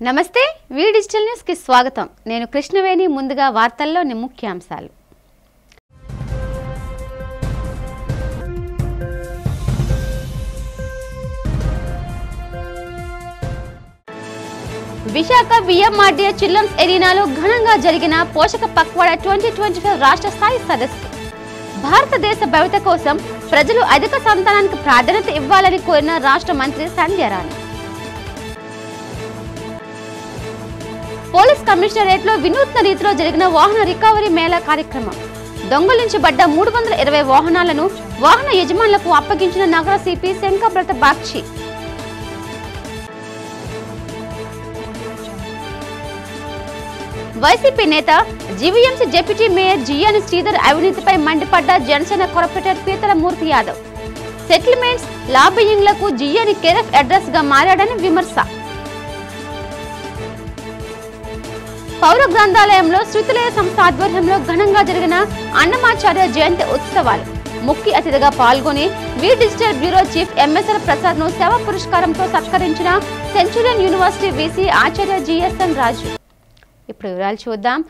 నమస్తే వి digital news కి స్వాగతం. నేను కృష్ణవేణి. ముందుగా వార్తల్లోని ముఖ్యాంశాలు. విశాఖ విఎంఆర్డీఏ చిల్డ్రన్స్ ఎరీనాలో ఘనంగా జరిగిన పోషక పక్వాడా 2025 రాష్ట్ర స్థాయి సదస్సు. భారతదేశ భవిత కోసం ప్రజలు అధిక సంతానానికి ప్రాధాన్యత ఇవ్వాలని కోరిన రాష్ట్ర మంత్రి సంధ్యారాణి. పోలీస్ కమిషనరేట్ లో వినూత్న రీతిలో జరిగిన వాహన రికవరీ మేళా కార్యక్రమం. దొంగలించబడ్డ 320 వాహనాలను వాహన యజమానులకు అప్పగించిన నగర సిపి శంకబ్రత బాక్షి. వైసీపీ నేత జీవీఎంసీ డిప్యూటీ మేయర్ జియాని శ్రీధర్ అవినీతిపై మండిపడ్డ జనసేన కార్పొరేటర్ పీతల మూర్తి యాదవ్. సెటిల్మెంట్స్ లాబియింగ్లకు జియాని కేరఫ్ అడ్రస్ గా మారాడని విమర్శ. పౌర గ్రంథాలయంలో శృతిలయ సంస్థ ఆధ్వర్యంలో ఘనంగా జరిగిన అన్నమాచార్య జయంతి ఉత్సవాలు. ముఖ్య అతిథిగా పాల్గొని V digital bureau chief MSL Prasad ను సేవా పురస్కారంతో సత్కరించిన Centurion University VC Acharya GSN Raju. ఇప్పుడు వివరాలు చూద్దాం.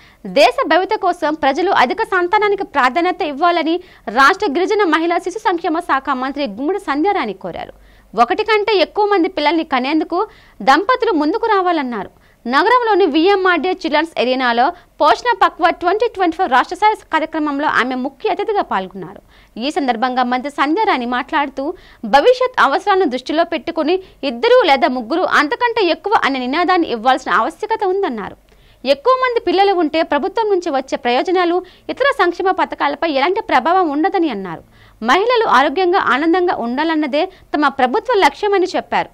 దేశ భవిత కోసం ప్రజలు అధిక సంతానానికి ప్రాధాన్యత ఇవ్వాలని రాష్ట్ర గిరిజన మహిళా శిశు సంక్షేమ శాఖ మంత్రి గుమ్మడి సంధ్యారాణి కోరారు. 1 కంటే ఎక్కువ మంది పిల్లల్ని కనేందుకు దంపతులు ముందుకు రావాలన్నారు. నగరంలోని విఎంఆర్డీఏ చిల్డ్రన్స్ ఎరీనాలో పోషణ పక్వా 2025 రాష్ట్ర స్థాయి కార్యక్రమంలో ఆమె ముఖ్య అతిథిగా పాల్గొన్నారు. ఈ సందర్భంగా మంత్రి సంధ్యారాణి మాట్లాడుతూ భవిష్యత్ అవసరాలను దృష్టిలో పెట్టుకుని 2 లేదా 3 అంతకంటే ఎక్కువ అనే నినాదాన్ని ఇవ్వాల్సిన ఆవశ్యకత ఉందన్నారు. ఎక్కువ మంది పిల్లలు ఉంటే ప్రభుత్వం నుంచి వచ్చే ప్రయోజనాలు ఇతర సంక్షేమ పథకాలపై ఎలాంటి ప్రభావం ఉండదని అన్నారు. మహిళలు ఆరోగ్యంగా ఆనందంగా ఉండాలన్నదే తమ ప్రభుత్వ లక్ష్యమని చెప్పారు.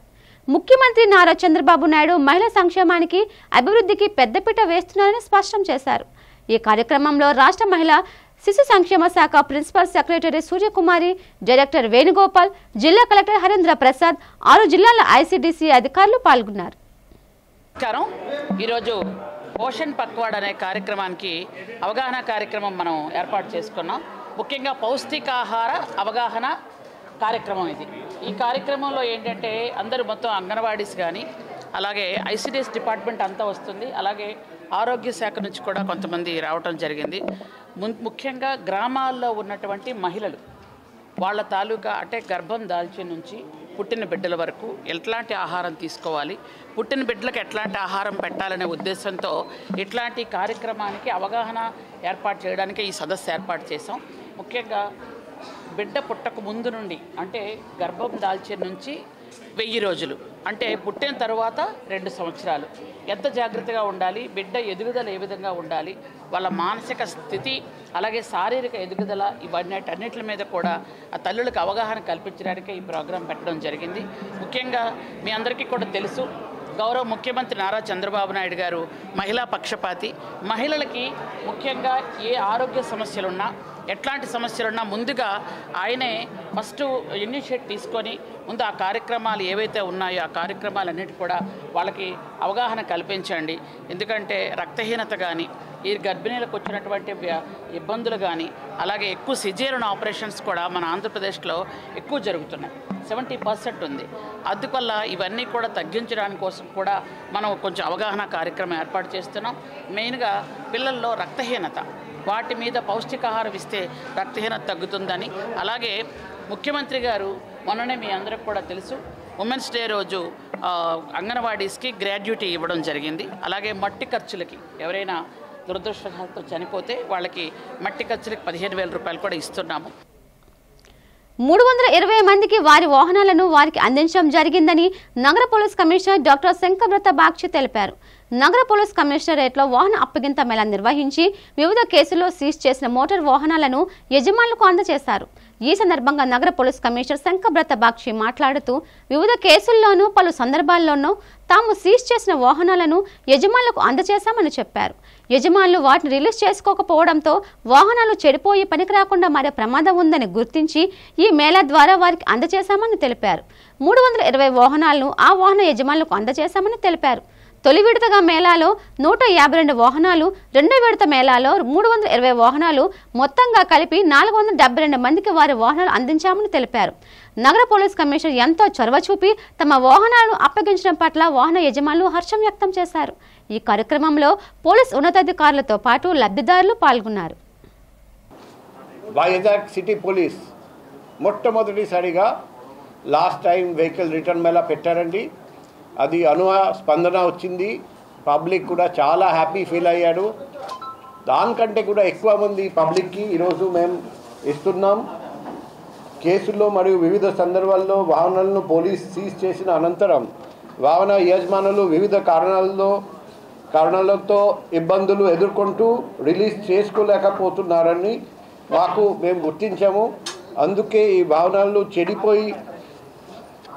ముఖ్యమంత్రి నారా చంద్రబాబు నాయుడు మహిళా సంక్షేమానికి అభివృద్ధికి పెద్దపీట వేస్తున్నారని స్పష్టం చేశారు. ఈ కార్యక్రమంలో రాష్ట్ర మహిళా శిశు సంక్షేమ శాఖ principal secretary Suryakumari, director Venugopal, జిల్లా కలెక్టర్ హరేంద్ర ప్రసాద్, 6 జిల్లాల ఐసిడిసి అధికారులు పాల్గొన్నారు. ఈరోజు పోషణ్ పక్వాడా అనే కార్యక్రమానికి అవగాహన కార్యక్రమం మనం ఏర్పాటు చేసుకున్నాం. ముఖ్యంగా పౌష్టికాహార అవగాహన కార్యక్రమం ఇది. ఈ కార్యక్రమంలో ఏంటంటే అందరూ మొత్తం అంగన్వాడీస్ కానీ అలాగే ఐసిడిఎస్ డిపార్ట్మెంట్ అంతా వస్తుంది. అలాగే ఆరోగ్య శాఖ నుంచి కూడా కొంతమంది రావటం జరిగింది. ముఖ్యంగా గ్రామాల్లో ఉన్నటువంటి మహిళలు వాళ్ళ తాలూకా అంటే గర్భం దాల్చి నుంచి పుట్టిన బిడ్డల వరకు ఎట్లాంటి ఆహారం తీసుకోవాలి, పుట్టిన బిడ్డలకు ఎట్లాంటి ఆహారం పెట్టాలనే ఉద్దేశంతో ఇట్లాంటి కార్యక్రమానికి అవగాహన ఏర్పాటు చేయడానికి ఈ సదస్సు ఏర్పాటు చేసాం. ముఖ్యంగా బిడ్డ పుట్టక ముందు నుండి అంటే గర్భం దాల్చిన నుంచి 1000 రోజులు అంటే పుట్టిన తర్వాత 2 సంవత్సరాలు ఎంత జాగ్రత్తగా ఉండాలి, బిడ్డ ఎదుగుదల ఏ విధంగా ఉండాలి, వాళ్ళ మానసిక స్థితి అలాగే శారీరక ఎదుగుదల ఇవన్నిటి మీద కూడా ఆ తల్లులకు అవగాహన కల్పించడానికి ఈ ప్రోగ్రాం పెట్టడం జరిగింది. ముఖ్యంగా మీ అందరికీ కూడా తెలుసు, గౌరవ ముఖ్యమంత్రి నారా చంద్రబాబు నాయుడు గారు మహిళా పక్షపాతి. మహిళలకి ముఖ్యంగా ఏ ఆరోగ్య సమస్యలున్నా ఎట్లాంటి సమస్యలున్నా ముందుగా ఆయనే ఫస్ట్ ఇనిషియేట్ తీసుకొని ముందు ఆ కార్యక్రమాలు ఏవైతే ఉన్నాయో ఆ కార్యక్రమాలన్నిటి కూడా వాళ్ళకి అవగాహన కల్పించండి. ఎందుకంటే రక్తహీనత కానీ ఈ గర్భిణీలకు వచ్చినటువంటి ఇబ్బందులు కానీ అలాగే ఎక్కువ సిజేరియన్ ఆపరేషన్స్ కూడా మన ఆంధ్రప్రదేశ్లో ఎక్కువ జరుగుతున్నాయి. 70% ఉంది. అందువల్ల ఇవన్నీ కూడా తగ్గించడానికి కోసం కూడా మనం కొంచెం అవగాహన కార్యక్రమం ఏర్పాటు చేస్తున్నాం. మెయిన్గా పిల్లల్లో రక్తహీనత వాటి మీద పౌష్టికాహారం ఇస్తే రక్తహీనత తగ్గుతుందని, అలాగే ముఖ్యమంత్రి గారు మొన్ననే మీ అందరికి కూడా తెలుసు ఉమెన్స్ డే రోజు అంగన్వాడీస్కి గ్రాడ్యుటీ ఇవ్వడం జరిగింది. అలాగే మట్టి ఖర్చులకి ఎవరైనా దురదృష్టవశాత్తు చనిపోతే వాళ్ళకి మట్టి ఖర్చులకి 15,000 రూపాయలు కూడా ఇస్తున్నాము. 320 మందికి వారి వాహనాలను వారికి అందించడం జరిగిందని నగర police commissioner doctor Shankhabrata Bakshi తెలిపారు. నగర పోలీస్ కమిషనరేట్లో వాహన అప్పగింత మేళా నిర్వహించి వివిధ కేసుల్లో సీజ్ చేసిన మోటార్ వాహనాలను యజమానులకు అందజేశారు. ఈ సందర్భంగా నగర పోలీస్ కమిషనర్ శంకబ్రత బాక్షి మాట్లాడుతూ వివిధ కేసుల్లోనూ పలు సందర్భాల్లోనూ తాము సీజ్ చేసిన వాహనాలను యజమానులకు అందజేశామని చెప్పారు. యజమానులు వాటిని రిలీజ్ చేసుకోకపోవడంతో వాహనాలు చెడిపోయి పనికి రాకుండా మారే ప్రమాదం ఉందని గుర్తించి ఈ మేళా ద్వారా వారికి అందజేశామని తెలిపారు. 320 వాహనాలను ఆ వాహన యజమానులకు అందజేశామని తెలిపారు. తొలి విడతగా మేళాలో 152 వాహనాలు, రెండో విడత మేళాలో 320 వాహనాలు, మొత్తంగా కలిపి 472 మందికి వారి వాహనాలు అందించామని తెలిపారు. నగర పోలీస్ కమిషనర్ ఎంతో చొరవ చూపి తమ వాహనాలను అప్పగించడం పట్ల వాహన యజమానులు హర్షం వ్యక్తం చేశారు. ఈ కార్యక్రమంలో పోలీస్ ఉన్నతాధికారులతో పాటు లబ్ధిదారులు పాల్గొన్నారు. వైజాగ్ సిటీ పోలీస్ మొట్టమొదటిసారిగా last time vehicle return Mela పెట్టారండి. అది స్పందన వచ్చింది. పబ్లిక్ కూడా చాలా హ్యాపీ ఫీల్ అయ్యాడు. దానికంటే కూడా ఎక్కువ మంది పబ్లిక్కి ఈరోజు మేము ఇస్తున్నాం. కేసుల్లో మరియు వివిధ సందర్భాల్లో వాహనాలను పోలీస్ సీజ్ చేసిన అనంతరం వాహన యజమానులు వివిధ కారణాలతో ఇబ్బందులు ఎదుర్కొంటూ రిలీజ్ చేసుకోలేకపోతున్నారని మేము గుర్తించాము. అందుకే ఈ వాహనాలు చెడిపోయి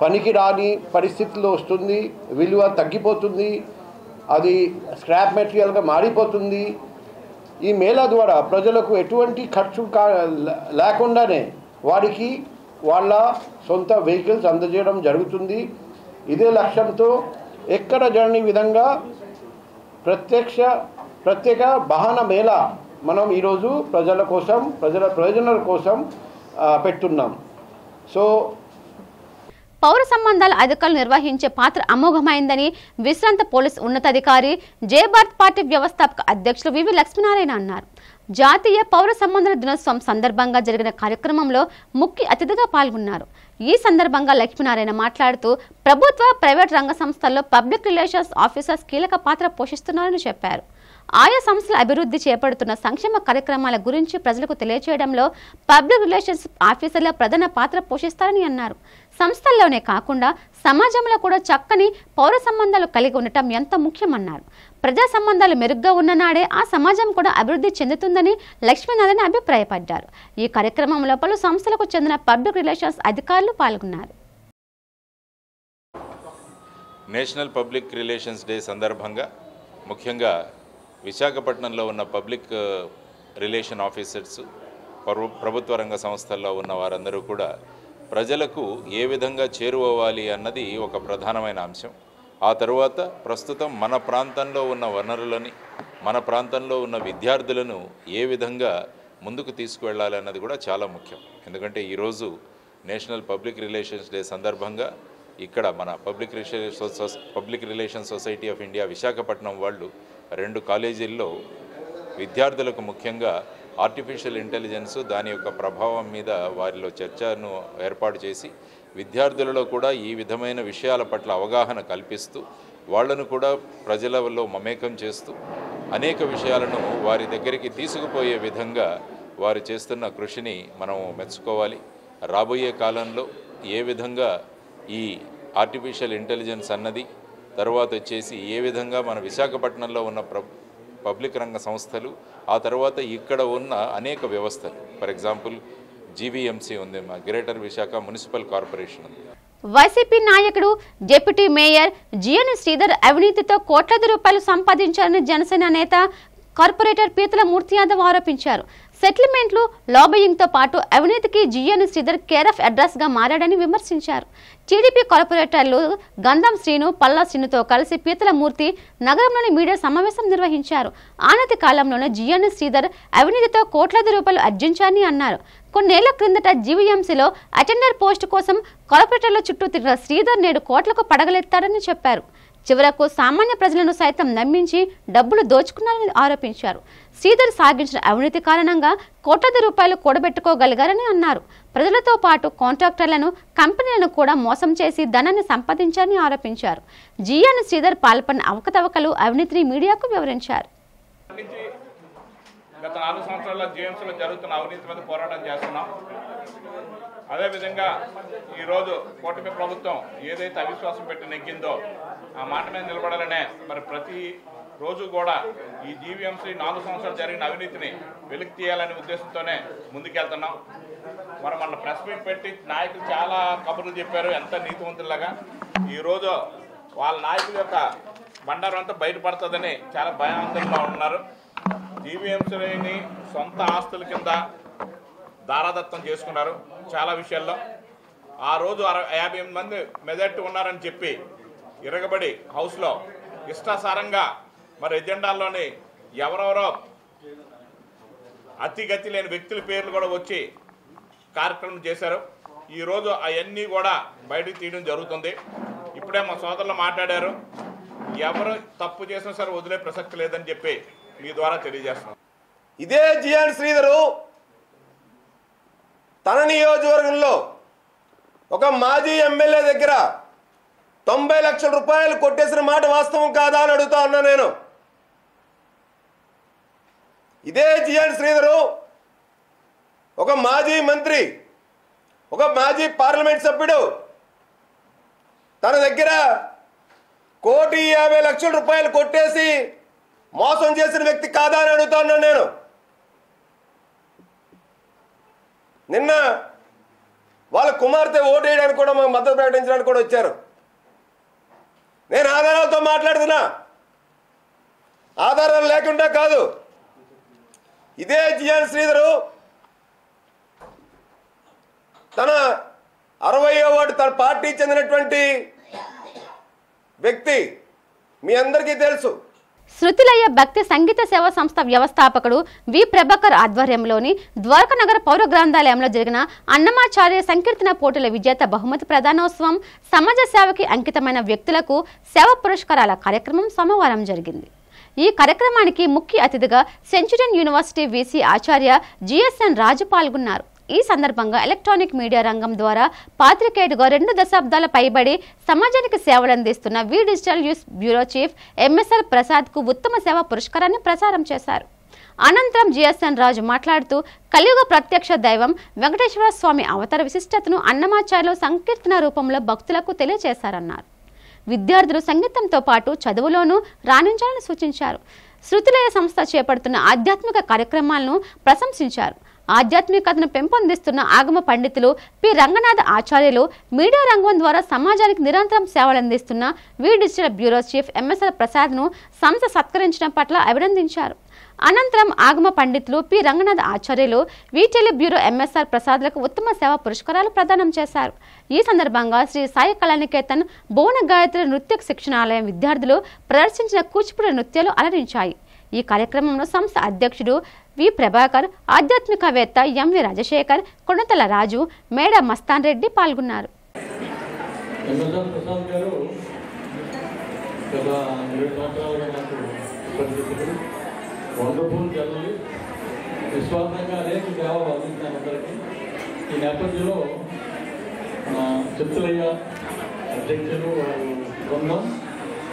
పనికి రాని పరిస్థితుల్లో వస్తుంది, విలువ తగ్గిపోతుంది, అది స్క్రాప్ మెటీరియల్గా మారిపోతుంది. ఈ మేళా ద్వారా ప్రజలకు ఎటువంటి ఖర్చు లేకుండానే వారికి వాళ్ళ సొంత వెహికల్స్ అందజేయడం జరుగుతుంది. ఇదే లక్ష్యంతో ఎక్కడ జరగని విధంగా ప్రత్యేక వాహన మేళా మనం ఈరోజు ప్రజల ప్రయోజనాల కోసం పెట్టున్నాం. సో పౌర సంబంధాల అధికారులు నిర్వహించే పాత్ర అమోఘమైందని విశ్రాంత పోలీస్ ఉన్నతాధికారి జయభారత్ పార్టీ వ్యవస్థాపక అధ్యక్షులు వివి లక్ష్మీనారాయణ అన్నారు. జాతీయ పౌర సంబంధాల దినోత్సవం సందర్భంగా జరిగిన కార్యక్రమంలో ముఖ్య అతిథిగా పాల్గొన్నారు. ఈ సందర్భంగా లక్ష్మీనారాయణ మాట్లాడుతూ ప్రభుత్వ, ప్రైవేట్ రంగ సంస్థల్లో పబ్లిక్ రిలేషన్స్ ఆఫీసర్స్ కీలక పాత్ర పోషిస్తున్నారని చెప్పారు. ఆయా సంస్థల అభివృద్ధి చేపడుతున్న సంక్షేమ కార్యక్రమాల గురించి ప్రజలకు తెలియజేయడంలో పబ్లిక్ రిలేషన్స్ ఆఫీసర్ల ప్రధాన పాత్ర పోషిస్తారని అన్నారు. సంస్థల్లోనే కాకుండా సమాజంలో కూడా చక్కని పౌర సంబంధాలు కలిగి ఉండటం ఎంత ముఖ్యమన్నారు. ప్రజా సంబంధాలు మెరుగ్గా ఉన్ననాడే ఆ సమాజం కూడా అభివృద్ధి చెందుతుందని లక్ష్మీనారాయణ అభిప్రాయపడ్డారు. ఈ కార్యక్రమంలో పలు సంస్థలకు చెందిన పబ్లిక్ రిలేషన్స్ అధికారులు పాల్గొన్నారు. నేషనల్ పబ్లిక్ రిలేషన్స్ డే సందర్భంగా ముఖ్యంగా విశాఖపట్నంలో ఉన్న పబ్లిక్ రిలేషన్ ఆఫీసర్స్, ప్రభుత్వ రంగ సంస్థల్లో ఉన్న వారందరూ కూడా ప్రజలకు ఏ విధంగా చేరువవ్వాలి అన్నది ఒక ప్రధానమైన అంశం. ఆ తరువాత ప్రస్తుతం మన ప్రాంతంలో ఉన్న వనరులని, మన ప్రాంతంలో ఉన్న విద్యార్థులను ఏ విధంగా ముందుకు తీసుకువెళ్ళాలి అన్నది కూడా చాలా ముఖ్యం. ఎందుకంటే ఈరోజు నేషనల్ పబ్లిక్ రిలేషన్స్ డే సందర్భంగా ఇక్కడ మన public relation society of India Visakhapatnam వాళ్ళు 2 కాలేజీల్లో విద్యార్థులకు ముఖ్యంగా ఆర్టిఫిషియల్ ఇంటెలిజెన్స్, దాని యొక్క ప్రభావం మీద వారిలో చర్చను ఏర్పాటు చేసి విద్యార్థులలో కూడా ఈ విధమైన విషయాల పట్ల అవగాహన కల్పిస్తూ వాళ్లను కూడా ప్రజలలో మమేకం చేస్తూ అనేక విషయాలను వారి దగ్గరికి తీసుకుపోయే విధంగా వారు చేస్తున్న కృషిని మనం మెచ్చుకోవాలి. రాబోయే కాలంలో ఏ విధంగా ఈ ఆర్టిఫిషియల్ ఇంటెలిజెన్స్ అన్నది, తర్వాత వచ్చేసి ఏ విధంగా మన విశాఖపట్నంలో ఉన్న పబ్లిక్ రంగ సంస్థలు, ఆ తర్వాత ఇక్కడ ఉన్న అనేక వ్యవస్థలు, ఫర్ ఎగ్జాంపుల్ జీవీఎంసీ ఉంది, మా గ్రేటర్ విశాఖ మున్సిపల్ కార్పొరేషన్ ఉంది. వైసీపీ నాయకుడు డిప్యూటీ మేయర్ జిఎన్ శ్రీధర్ అవినీతితో కోట్లాది రూపాయలు సంపాదించారని జనసేన నేత కార్పొరేటర్ పీతల మూర్తి యాదవ్ ఆరోపించారు. సెటిల్మెంట్లు, లాబియింగ్తో పాటు అవినీతికి జిఎన్ శ్రీధర్ కేర్ ఆఫ్ అడ్రస్గా మారాడని విమర్శించారు. టీడీపీ కార్పొరేటర్లు గంధం శ్రీను, పల్లా శ్రీనుతో కలిసి పీతల మూర్తి నగరంలోని మీడియా సమావేశం నిర్వహించారు. ఆనతి కాలంలోనే జిఎన్ శ్రీధర్ అవినీతితో కోట్లాది రూపాయలు ఆర్జించారని అన్నారు. కొన్నేళ్ల క్రిందట జీవీఎంసీలో అటెండర్ పోస్టు కోసం కార్పొరేటర్ల చుట్టూ తిరిగిన శ్రీధర్ నేడు కోట్లకు పడగలెత్తారని చెప్పారు. చివరకు సామాన్య ప్రజలను సైతం నమ్మించి డబ్బులు దోచుకున్నారని ఆరోపించారు. శ్రీధర్ సాగించిన అవినీతి కారణంగా కోట్లాది రూపాయలు కూడబెట్టుకోగలిగారని అన్నారు. ప్రజలతో పాటు కాంట్రాక్టర్లను, కంపెనీలను కూడా మోసం చేసి ధనాన్ని సంపాదించారని ఆరోపించారు. జిఎన్ శ్రీధర్ పాల్పడిన అవకతవకలు, అవినీతిని మీడియాకు వివరించారు. గత 4 సంవత్సరాల్లో జీఎంసీలో జరుగుతున్న అవినీతి మీద పోరాటం చేస్తున్నాం. అదేవిధంగా ఈరోజు కూటమి ప్రభుత్వం ఏదైతే అవిశ్వాసం పెట్టి నెగ్గిందో ఆ మాట మీద నిలబడాలనే మరి ప్రతి రోజు కూడా ఈ జీవీఎంసీ 4 సంవత్సరాలు జరిగిన అవినీతిని వెలికి తీయాలనే ఉద్దేశంతోనే ముందుకెళ్తున్నాం. మరి మన ప్రెస్ మీట్ పెట్టి నాయకులు చాలా కబుర్లు చెప్పారు, ఎంత నీతివంతులాగా. ఈరోజు వాళ్ళ నాయకుల యొక్క బండారం అంతా బయటపడుతుందని చాలా భయాందోళనలో ఉన్నారు. జీవీఎంసీని సొంత ఆస్తుల కింద దారాదత్తం చేసుకున్నారు చాలా విషయాల్లో. ఆ రోజు 58 మంది మెజార్టీ ఉన్నారని చెప్పి ఇరగబడి హౌస్లో ఇష్టాసారంగా మరి ఎజెండాల్లోని ఎవరెవరో అతిగతి లేని వ్యక్తుల పేర్లు కూడా వచ్చి కార్యక్రమం చేశారు. ఈరోజు అవన్నీ కూడా బయటకు తీయడం జరుగుతుంది. ఇప్పుడే మా సోదరులు మాట్లాడారు, ఎవరు తప్పు చేసినా సరే వదిలే ప్రసక్తి లేదని చెప్పి మీ ద్వారా తెలియజేస్తున్నాం. ఇదే జిఎన్ శ్రీధరు తన నియోజకవర్గంలో ఒక మాజీ ఎమ్మెల్యే దగ్గర 90 లక్షల రూపాయలు కొట్టేసిన మాట వాస్తవం కాదా అని అడుగుతా ఉన్నా నేను. ఇదే జిఎన్ శ్రీధరు ఒక మాజీ మంత్రి, ఒక మాజీ పార్లమెంట్ సభ్యుడు తన దగ్గర 1,50,00,000 రూపాయలు కొట్టేసి మోసం చేసిన వ్యక్తి కాదా అని అడుగుతా ఉన్నాను నేను. నిన్న వాళ్ళ కుమార్తె ఓటు వేయడానికి కూడా మాకు మద్దతు ప్రకటించడానికి కూడా వచ్చారు. నేను ఆధారాలతో మాట్లాడుతున్నా, ఆధారాలు లేకుండా కాదు. ఇదే జిఎన్ శ్రీధరు తన 60వ వార్డు తన పార్టీ చెందినటువంటి వ్యక్తి, మీ అందరికీ తెలుసు. శృతిలయ భక్తి సంగీత సేవా సంస్థ వ్యవస్థాపకుడు వి ప్రభాకర్ ఆధ్వర్యంలోని ద్వారకానగర పౌర గ్రంథాలయంలో జరిగిన అన్నమాచార్య సంకీర్తన పోటీల విజేత బహుమతి ప్రదానోత్సవం, సమాజ సేవకి అంకితమైన వ్యక్తులకు సేవ పురస్కారాల కార్యక్రమం సోమవారం జరిగింది. ఈ కార్యక్రమానికి ముఖ్య అతిథిగా Centurion University VC Acharya GSN రాజు పాల్గొన్నారు. ఈ సందర్భంగా ఎలక్ట్రానిక్ మీడియా రంగం ద్వారా పాత్రికేయుడిగా 2 దశాబ్దాల పైబడి సమాజానికి సేవలందిస్తున్న V digital news bureau chief MSR ప్రసాద్కు ఉత్తమ సేవ పురస్కారాన్ని ప్రసారం చేశారు. అనంతరం జిఎస్ఎన్ రాజు మాట్లాడుతూ కలియుగ ప్రత్యక్ష దైవం వెంకటేశ్వర స్వామి అవతార విశిష్టతను అన్నమాచార్యులు సంకీర్తన రూపంలో భక్తులకు తెలియజేశారన్నారు. విద్యార్థులు సంగీతంతో పాటు చదువులోనూ రాణించాలని సూచించారు. శృతిలయ సంస్థ చేపడుతున్న ఆధ్యాత్మిక కార్యక్రమాలను ప్రశంసించారు. ఆధ్యాత్మికతను పెంపొందిస్తున్న ఆగమ పండితులు పి రంగనాథ ఆచార్యులు మీడియా రంగం ద్వారా సమాజానికి నిరంతరం సేవలందిస్తున్న V digital bureau chief MSR ప్రసాద్ను సంస్థ సత్కరించడం పట్ల అభినందించారు. అనంతరం ఆగమ పండితులు పి రంగనాథ ఆచార్యులు వీటెలి బ్యూరో ఎంఎస్ఆర్ ప్రసాద్లకు ఉత్తమ సేవా పురస్కారాలు ప్రదానం చేశారు. ఈ సందర్భంగా శ్రీ సాయి కళానికేతన్ భువన గాయత్రి నృత్య శిక్షణాలయం విద్యార్థులు ప్రదర్శించిన కూచిపూడి నృత్యాలు అలరించాయి. ఈ కార్యక్రమంలో సంస్థ అధ్యక్షుడు వి ప్రభాకర్, ఆధ్యాత్మికవేత్త ఎంవి రాజశేఖర్, కొణతల రాజు, మేడ మస్తాన్ రెడ్డి పాల్గొన్నారు. నిస్వార్థంగా అనేక సేవలు అందించిన అందరికీ ఈ నేపథ్యంలో శృతిలయ అధ్యక్షులు బృందం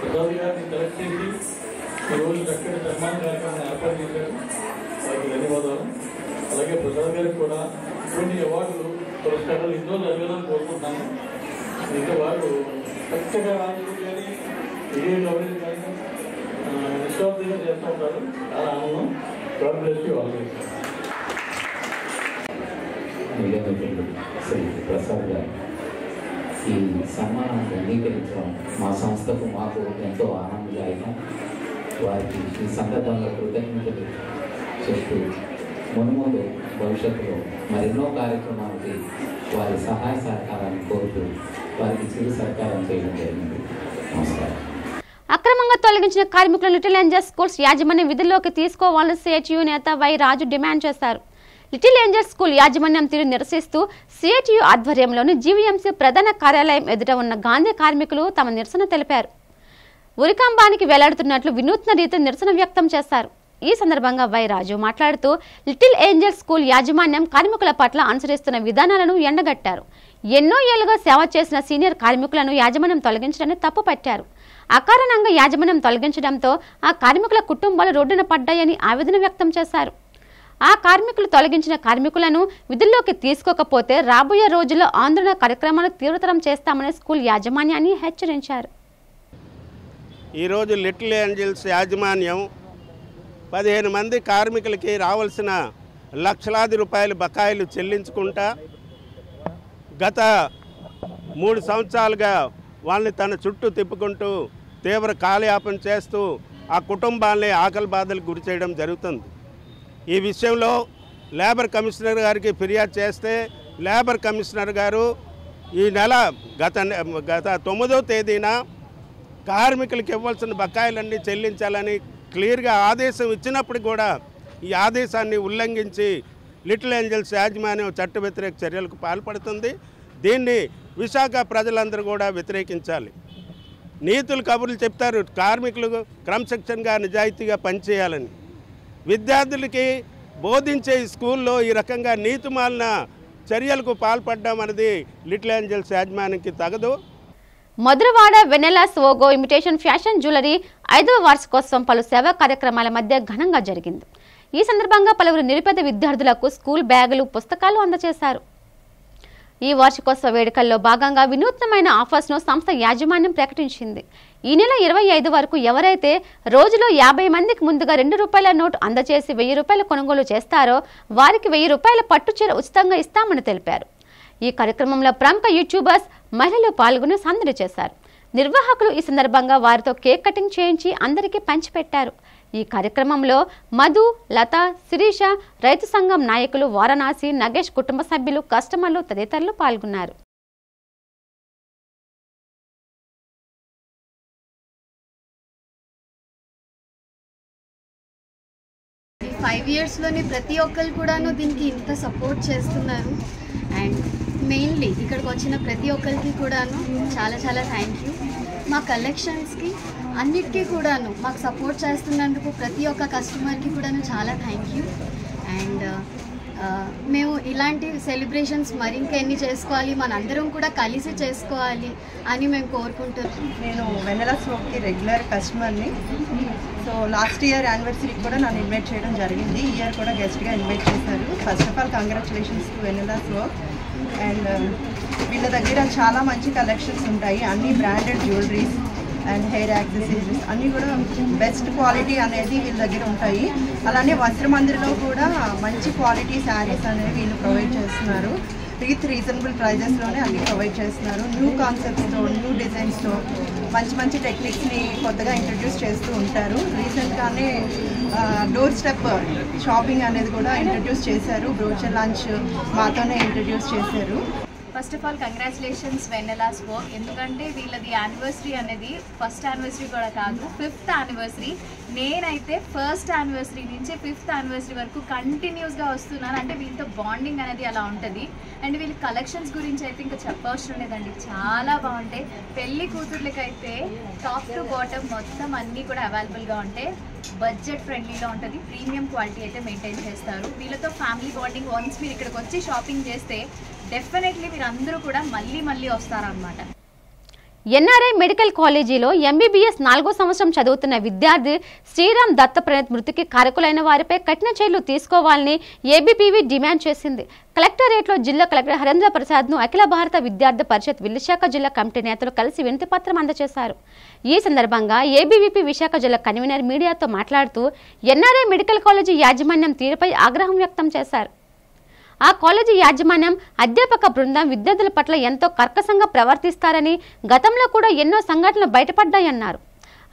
ప్రసాద్ గారిని సెలెక్ట్ చేసి ఈరోజు చక్కటి సన్మాన కార్యక్రమాన్ని ఏర్పాటు చేశారు. వారికి ధన్యవాదాలు. అలాగే ప్రసాద్ గారికి కూడా కొన్ని అవార్డులు పురస్కారాలు ఎన్నో జరగాలని కోరుకుంటున్నాను. ఇంకా వారు చక్కగా రాజకీయాలు కానీ విజయ గవర్నెన్స్ కానీ నిస్వార్థంగా చేస్తూ ఉంటారు. చాలా ఆనందం. God bless you all. Sri Prasad గారు ఈ సన్మానాన్ని అంగీకరించడం మా సంస్థకు మాకు ఎంతో ఆనందదాయకం. వారికి ఈ సందర్భంగా కృతజ్ఞతలు చెప్తూ మున్ముందు భవిష్యత్తులో మరెన్నో కార్యక్రమాలకి వారి సహాయ సహకారాన్ని కోరుతూ వారికి చిరు సహకారం చేయడం జరిగింది. నమస్కారం. అక్రమంగా తొలగించిన కార్మికులను లిటిల్ ఏంజల్స్ స్కూల్స్ యాజమాన్యం విధుల్లోకి తీసుకోవాలని సిఐటియు నేత వై రాజు డిమాండ్ చేశారు. లిటిల్ ఏంజల్స్ స్కూల్ యాజమాన్యం తీరు నిరసిస్తూ సిఐటియు ఆధ్వర్యంలోని జీవీఎంసీ ప్రధాన కార్యాలయం ఎదుట ఉన్న గాంధీ కార్మికులు తమ నిరసన తెలిపారు. ఉరికంబానికి వెళ్లాడుతున్నట్లు వినూత్న రీతిలో నిరసన వ్యక్తం చేశారు. ఈ సందర్భంగా వై రాజు మాట్లాడుతూ లిటిల్ ఏంజల్స్ స్కూల్ యాజమాన్యం కార్మికుల పట్ల అనుసరిస్తున్న విధానాలను ఎండగట్టారు. ఎన్నో ఏళ్లుగా సేవ చేసిన సీనియర్ కార్మికులను యాజమాన్యం తొలగించడాన్ని తప్పుపట్టారు. అకారణంగా యాజమాన్యం తొలగించడంతో ఆ కార్మికుల కుటుంబాలు రోడ్డున పడ్డాయని ఆవేదన వ్యక్తం చేశారు. ఆ కార్మికులు తొలగించిన కార్మికులను విధుల్లోకి తీసుకోకపోతే రాబోయే రోజుల్లో ఆందోళన కార్యక్రమాలు తీవ్రతరం చేస్తామని స్కూల్ యాజమాన్యాన్ని హెచ్చరించారు. ఈరోజు లిటిల్ ఏంజల్స్ యాజమాన్యం 15 మంది కార్మికులకి రావాల్సిన లక్షలాది రూపాయల బకాయిలు చెల్లించుకుంటా గత 3 సంవత్సరాలుగా వాళ్ళని తన చుట్టూ తిప్పుకుంటూ తీవ్ర కాలయాపన చేస్తూ ఆ కుటుంబాలని ఆకలి బాధలకు గురి చేయడం జరుగుతుంది. ఈ విషయంలో లేబర్ కమిషనర్ గారికి ఫిర్యాదు చేస్తే లేబర్ కమిషనర్ గారు ఈ నెల గత 9వ తేదీన కార్మికులకు ఇవ్వాల్సిన బకాయిలన్నీ చెల్లించాలని క్లియర్గా ఆదేశం ఇచ్చినప్పుడు కూడా ఈ ఆదేశాన్ని ఉల్లంఘించి లిటిల్ ఏంజల్స్ యాజమాన్యం చట్ట వ్యతిరేక చర్యలకు పాల్పడుతుంది. దీన్ని విశాఖ ప్రజలందరూ కూడా వ్యతిరేకించాలి. నీతులు కబుర్లు చెప్తారు కార్మికులు క్రమశిక్షణగా నిజాయితీగా పనిచేయాలని. విద్యార్థులకి బోధించే స్కూల్లో ఈ రకంగా నీతిమాలిన చర్యలకు పాల్పడడం అనేది లిటిల్ ఏంజల్స్ యాజమాన్యానికి తగదు. మధురవాడ వెన్నెల స్వోగో ఇమిటేషన్ ఫ్యాషన్ జ్యువెలరీ 5వ వార్షికోత్సవం పలు సేవా కార్యక్రమాల మధ్య ఘనంగా జరిగింది. ఈ సందర్భంగా పలువురు నిరుపేద విద్యార్థులకు స్కూల్ బ్యాగులు, పుస్తకాలు అందజేశారు. ఈ వార్షికోత్సవ వేడుకల్లో భాగంగా వినూత్నమైన ఆఫర్స్ను సంస్థ యాజమాన్యం ప్రకటించింది. ఈ నెల 25 వరకు ఎవరైతే రోజులో 50 మందికి ముందుగా ₹2 నోటు అందజేసి ₹1000 కొనుగోలు చేస్తారో వారికి ₹1000 పట్టుచీర ఉచితంగా ఇస్తామని తెలిపారు. ఈ కార్యక్రమంలో ప్రముఖ యూట్యూబర్స్, మహిళలు పాల్గొని సందడి చేశారు. నిర్వాహకులు ఈ సందర్భంగా వారితో కేక్ కటింగ్ చేయించి అందరికీ పంచిపెట్టారు. ఈ కార్యక్రమంలో మధు, లత, శిరీష, రైతు సంఘం నాయకులు, వారణాసి, నగేష్ కుటుంబ సభ్యులు, కస్టమర్లు తదితరులు పాల్గొన్నారు. ఈ 5 ఇయర్స్లోని ప్రతి ఒక్కరు కూడాను దీనికి ఇంత సపోర్ట్ చేస్తున్నారు. అండ్ మెయిన్లీ ఇక్కడికి వచ్చిన ప్రతి ఒక్కరికి కూడాను చాలా చాలా థ్యాంక్ యూ. మా కలెక్షన్స్కి అన్నిటికీ కూడాను మాకు సపోర్ట్ చేస్తున్నందుకు ప్రతి ఒక్క కస్టమర్కి కూడాను చాలా థ్యాంక్ యూ. అండ్ మేము ఇలాంటి సెలబ్రేషన్స్ మరింకెన్ని చేసుకోవాలి, మనందరం కూడా కలిసి చేసుకోవాలి అని మేము కోరుకుంటున్నాం. నేను వెన్నెల స్వోగ్కి రెగ్యులర్ కస్టమర్ని. సో లాస్ట్ ఇయర్ యానివర్సరీకి కూడా నన్ను ఇన్వైట్ చేయడం జరిగింది. ఈ ఇయర్ కూడా గెస్ట్గా ఇన్వైట్ చేశారు. First of all congratulations to Vennela స్వోగ్. అండ్ వీళ్ళ దగ్గర చాలా మంచి కలెక్షన్స్ ఉంటాయి. అన్ని branded jewelleries and hair accessories అన్నీ కూడా బెస్ట్ క్వాలిటీ అనేది వీళ్ళ దగ్గర ఉంటాయి. అలానే వస్త్రమందిర్లో కూడా మంచి క్వాలిటీ శారీస్ అనేవి వీళ్ళు ప్రొవైడ్ చేస్తున్నారు. విత్ రీజనబుల్ ప్రైజెస్లోనే అన్ని ప్రొవైడ్ చేస్తున్నారు. న్యూ కాన్సెప్ట్స్తో, న్యూ డిజైన్స్తో మంచి మంచి టెక్నిక్స్ని కొత్తగా ఇంట్రడ్యూస్ చేస్తూ ఉంటారు. రీసెంట్గానే డోర్ స్టెప్ షాపింగ్ అనేది కూడా ఇంట్రడ్యూస్ చేశారు. బ్రోచర్ లాంచ్ మాతోనే ఇంట్రడ్యూస్ చేశారు. ఫస్ట్ ఆఫ్ ఆల్ కంగ్రాచులేషన్స్ వెన్నెలా స్వోగ్. ఎందుకంటే వీళ్ళది యానివర్సరీ అనేది ఫస్ట్ యానివర్సరీ కూడా కాదు, 5th యానివర్సరీ. నేనైతే ఫస్ట్ యానివర్సరీ నుంచి 5th యానివర్సరీ వరకు కంటిన్యూస్గా వస్తున్నాను. అంటే వీళ్ళతో బాండింగ్ అనేది అలా ఉంటుంది. అండ్ వీళ్ళ కలెక్షన్స్ గురించి అయితే ఇంకా చెప్పవసరం లేదండి, చాలా బాగుంటాయి. పెళ్లి కూతుర్లకైతే టాప్ టు బాటమ్ మొత్తం అన్నీ కూడా అవైలబుల్గా ఉంటాయి. బడ్జెట్ ఫ్రెండ్లీలో ఉంటుంది. ప్రీమియం క్వాలిటీ అయితే మెయింటైన్ చేస్తారు. వీళ్ళతో ఫ్యామిలీ బాండింగ్ వన్స్ మీరు ఇక్కడికి వచ్చి షాపింగ్ చేస్తే డెఫినెట్లీ మీరు అందరూ కూడా మళ్ళీ వస్తారన్నమాట. ఎన్ఆర్ఐ మెడికల్ కాలేజీలో ఎంబీబీఎస్ 4వ సంవత్సరం చదువుతున్న విద్యార్థి శ్రీరామ్ దత్తప్రణీత్ మృతికి కారకులైన వారిపై కఠిన చర్యలు తీసుకోవాలని ఏబీపీవీ డిమాండ్ చేసింది. కలెక్టరేట్లో జిల్లా కలెక్టర్ హరేంద్ర ప్రసాద్ను అఖిల భారత విద్యార్థి పరిషత్ విశాఖ జిల్లా కమిటీ నేతలు కలిసి వినతిపత్రం అందజేశారు. ఈ సందర్భంగా ఏబీవీపీ విశాఖ జిల్లా కన్వీనర్ మీడియాతో మాట్లాడుతూ ఎన్ఆర్ఐ మెడికల్ కాలేజీ యాజమాన్యం తీరుపై ఆగ్రహం వ్యక్తం చేశారు. ఆ కాలేజీ యాజమాన్యం, అధ్యాపక బృందం విద్యార్థుల పట్ల ఎంతో కర్కశంగా ప్రవర్తిస్తారని, గతంలో కూడా ఎన్నో సంఘటనలు బయటపడ్డాయన్నారు.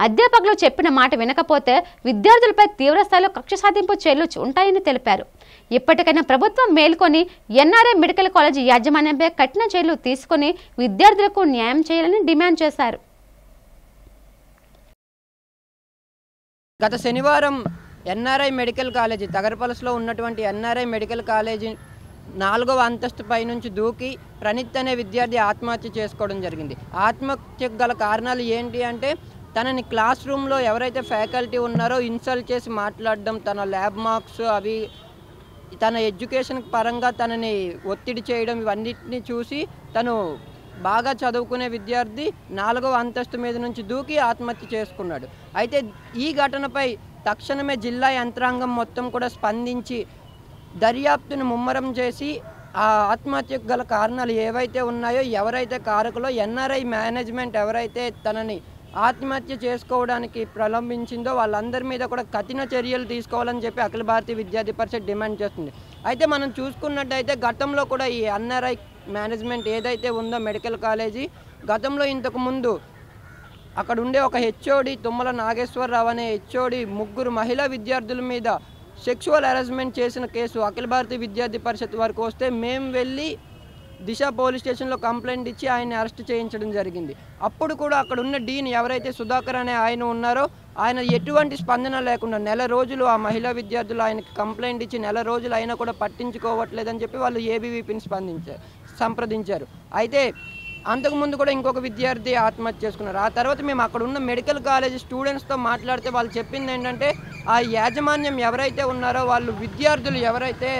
అధ్యాపకులు చెప్పిన మాట వినకపోతే విద్యార్థులపై తీవ్రస్థాయిలో కక్ష సాధింపు చర్యలు ఉంటాయని తెలిపారు. ఇప్పటికైనా ప్రభుత్వం మేల్కొని ఎన్ఆర్ఐ మెడికల్ కాలేజీ యాజమాన్యంపై కఠిన చర్యలు తీసుకుని విద్యార్థులకు న్యాయం చేయాలని డిమాండ్ చేశారు. గత శనివారం ఎన్ఆర్ఐ మెడికల్ కాలేజీ తగరపలసలో ఉన్నటువంటి ఎన్ఆర్ఐ మెడికల్ కాలేజీ 4వ అంతస్తు పై నుంచి దూకి ప్రణీత్ అనే విద్యార్థి ఆత్మహత్య చేసుకోవడం జరిగింది. ఆత్మహత్యకు గల కారణాలు ఏంటి అంటే తనని క్లాస్ రూమ్లో ఎవరైతే ఫ్యాకల్టీ ఉన్నారో ఇన్సల్ట్ చేసి మాట్లాడడం, తన ల్యాబ్ మార్క్స్ అవి తన ఎడ్యుకేషన్ పరంగా తనని ఒత్తిడి చేయడం, ఇవన్నిటిని చూసి తను బాగా చదువుకునే విద్యార్థి 4వ అంతస్తు మీద నుంచి దూకి ఆత్మహత్య చేసుకున్నాడు. అయితే ఈ ఘటనపై తక్షణమే జిల్లా యంత్రాంగం మొత్తం కూడా స్పందించి దర్యాప్తును ముమ్మరం చేసి ఆ ఆత్మహత్యకు గల కారణాలు ఏవైతే ఉన్నాయో, ఎవరైతే కారకులో ఎన్ఆర్ఐ మేనేజ్మెంట్ ఎవరైతే తనని ఆత్మహత్య చేసుకోవడానికి ప్రలంబించిందో వాళ్ళందరి మీద కూడా కఠిన చర్యలు తీసుకోవాలని చెప్పి అఖిల భారతీయ విద్యార్థి పరిషత్ డిమాండ్ చేస్తుంది. అయితే మనం చూసుకున్నట్టయితే గతంలో కూడా ఈ ఎన్ఆర్ఐ మేనేజ్మెంట్ ఏదైతే ఉందో మెడికల్ కాలేజీ, గతంలో ఇంతకు ముందు అక్కడ ఉండే ఒక హెచ్ఓడి తుమ్మల నాగేశ్వరరావు అనే హెచ్ఓడి 3 మహిళా విద్యార్థుల మీద సెక్షువల్ హెరాస్మెంట్ చేసిన కేసు అఖిల భారతీయ విద్యార్థి పరిషత్ వరకు వస్తే మేము వెళ్ళి దిశ పోలీస్ స్టేషన్లో కంప్లైంట్ ఇచ్చి ఆయన్ని అరెస్ట్ చేయించడం జరిగింది. అప్పుడు కూడా అక్కడ ఉన్న డీన్ ఎవరైతే సుధాకర్ అనే ఆయన ఉన్నారో ఆయన ఎటువంటి స్పందన లేకుండా నెల రోజులు ఆ మహిళా విద్యార్థులు ఆయనకి కంప్లైంట్ ఇచ్చి నెల రోజులు అయినా కూడా పట్టించుకోవట్లేదని చెప్పి వాళ్ళు ఏబీవీపీని సంప్రదించారు. అయితే అంతకుముందు కూడా ఇంకొక విద్యార్థి ఆత్మహత్య చేసుకున్నారు. ఆ తర్వాత మేము అక్కడ ఉన్న మెడికల్ కాలేజ్ స్టూడెంట్స్తో మాట్లాడితే వాళ్ళు చెప్పింది ఏంటంటే ఆ యాజమాన్యం ఎవరైతే ఉన్నారో వాళ్ళు విద్యార్థులు ఎవరైతే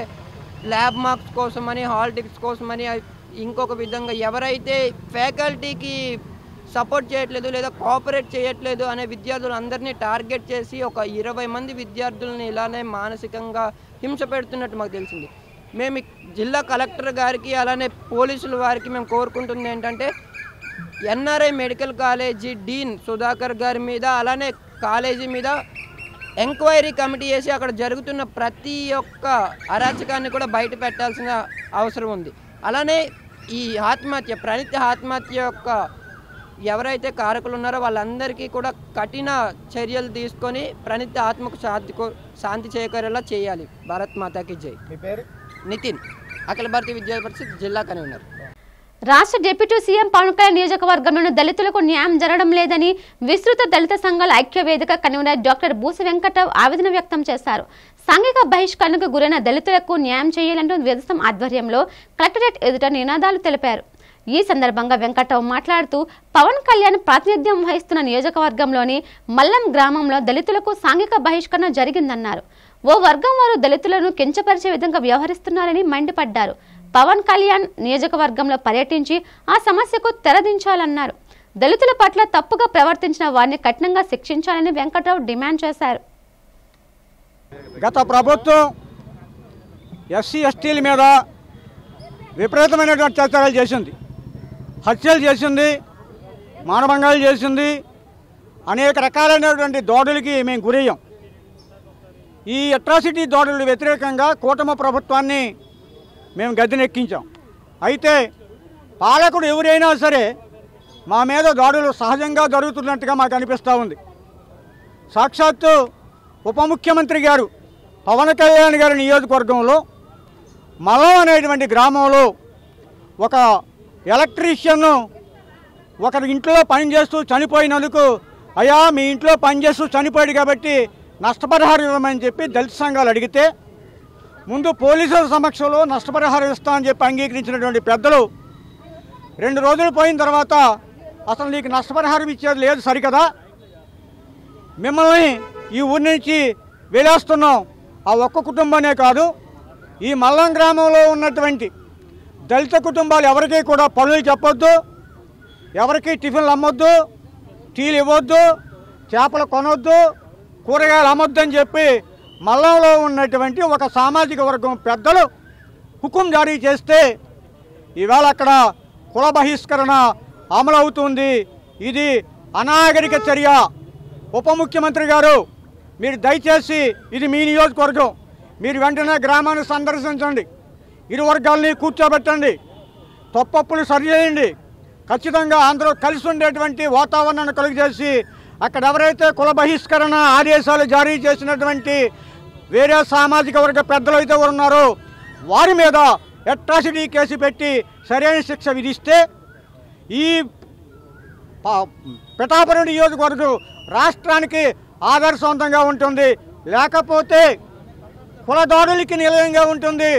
ల్యాబ్ మార్క్స్ కోసమని హాల్ టికెట్స్ కోసమని ఇంకొక విధంగా ఎవరైతే ఫ్యాకల్టీకి సపోర్ట్ చేయట్లేదు లేదా కోఆపరేట్ చేయట్లేదు అనే విద్యార్థులు అందరినీ టార్గెట్ చేసి ఒక 20 మంది విద్యార్థులని ఇలానే మానసికంగా హింస పెడుతున్నట్టు మాకు తెలిసింది. మేము జిల్లా కలెక్టర్ గారికి అలానే పోలీసుల వారికి మేము కోరుకుంటుంది ఏంటంటే NRI medical college Deen Sudhakar గారి మీద అలానే కాలేజీ మీద ఎంక్వైరీ కమిటీ వేసి అక్కడ జరుగుతున్న ప్రతి ఒక్క అరాచకాన్ని కూడా బయట పెట్టాల్సిన అవసరం ఉంది. అలానే ఈ ఆత్మహత్య ప్రణీత్ ఆత్మహత్య యొక్క ఎవరైతే కారకులు ఉన్నారో వాళ్ళందరికీ కూడా కఠిన చర్యలు తీసుకొని ప్రణీత్ ఆత్మకు శాంతి చేకూరేలా చేయాలి. భారత్ మాతాకి జై. మీ పేరు? నితిన్, అఖిల భారతీయ విద్యా పరిషత్ జిల్లా కన్వీనర్. రాష్ట్ర డిప్యూటీ సీఎం పవన్ కళ్యాణ్ నియోజకవర్గంలోని దళితులకు న్యాయం జరగడం లేదని విస్తృత దళిత సంఘాల ఐక్య వేదిక కన్వీనర్ డాక్టర్ బూసి వెంకటరావు ఆవేదన వ్యక్తం చేశారు. సాంఘిక బహిష్కరణకు గురైన దళితులకు న్యాయం చేయాలంటూ వేదసం ఆధ్వర్యంలో కలెక్టరేట్ ఎదుట నినాదాలు తెలిపారు. ఈ సందర్భంగా వెంకటరావు మాట్లాడుతూ పవన్ కళ్యాణ్ ప్రాతినిధ్యం వహిస్తున్న నియోజకవర్గంలోని మల్లం గ్రామంలో దళితులకు సాంఘిక బహిష్కరణ జరిగిందన్నారు. ఓ వర్గం వారు దళితులను కించపరిచే విధంగా వ్యవహరిస్తున్నారని మండిపడ్డారు. పవన్ కళ్యాణ్ నియోజకవర్గంలో పర్యటించి ఆ సమస్యకు తెరదించాలన్నారు. దళితుల పట్ల తప్పుగా ప్రవర్తించిన వారిని కఠినంగా శిక్షించాలని వెంకటరావు డిమాండ్ చేశారు. గత ప్రభుత్వం ఎస్సీ ఎస్టీల మీద విపరీతమైనటువంటి అత్యాచారాలు చేసింది, హత్యలు చేసింది, మానభంగాలు చేసింది, అనేక రకాలైనటువంటి దాడులకి మేము గురయ్యాం. ఈ అట్రాసిటీ దాడులకు వ్యతిరేకంగా కూటమి ప్రభుత్వాన్ని మేము గద్దెనెక్కించాం. అయితే పాలకుడు ఎవరైనా సరే మా మీద దాడులు సహజంగా జరుగుతున్నట్టుగా మాకు అనిపిస్తూ ఉంది. సాక్షాత్తు ఉప ముఖ్యమంత్రి గారు పవన్ కళ్యాణ్ గారి నియోజకవర్గంలో మలం అనేటువంటి గ్రామంలో ఒక ఎలక్ట్రీషియన్ ఒకరి ఇంట్లో పనిచేస్తూ చనిపోయినందుకు, అయ్యా మీ ఇంట్లో పనిచేస్తూ చనిపోయాడు కాబట్టి నష్టపరిహారం ఇవ్వమని చెప్పి దళిత సంఘాలు అడిగితే ముందు పోలీసుల సమక్షంలో నష్టపరిహారం ఇస్తామని చెప్పి అంగీకరించినటువంటి పెద్దలు 2 రోజులు పోయిన తర్వాత అసలు నీకు నష్టపరిహారం ఇచ్చేది లేదు సరికదా, మిమ్మల్ని ఈ ఊరి నుంచి వెళ్ళేస్తున్నాం. ఆ ఒక్క కుటుంబానే కాదు, ఈ మల్లం గ్రామంలో ఉన్నటువంటి దళిత కుటుంబాలు ఎవరికీ కూడా పనులు చెప్పొద్దు, ఎవరికి టిఫిన్లు అమ్మొద్దు, టీలు ఇవ్వద్దు, చేపలు కొనొద్దు, కూరగాయలు అమ్మొద్దు అని చెప్పి మల్లంలో ఉన్నటువంటి ఒక సామాజిక వర్గం పెద్దలు హుకుం జారీ చేస్తే ఈవేళ అక్కడ కుల బహిష్కరణ అమలు అవుతుంది. ఇది అనాగరిక చర్య. ఉప ముఖ్యమంత్రి గారు మీరు దయచేసి, ఇది మీ నియోజకవర్గం, మీరు వెంటనే గ్రామాన్ని సందర్శించండి, ఇరు వర్గాలని కూర్చోబెట్టండి, తప్పప్పులు సరిచేయండి, ఖచ్చితంగా అందరూ కలిసి ఉండేటువంటి వాతావరణాన్ని కలుగజేసి అక్కడ ఎవరైతే కుల బహిష్కరణ ఆదేశాలు జారీ చేసినటువంటి వేరే సామాజిక వర్గ పెద్దలు అయితే ఉన్నారో వారి మీద అట్రాసిటీ కేసు పెట్టి సరైన శిక్ష విధిస్తే ఈ పిఠాపురం నియోజకవర్గం రాష్ట్రానికి ఆదర్శవంతంగా ఉంటుంది. లేకపోతే కుల దాడులకి నిలయంగా ఉంటుంది,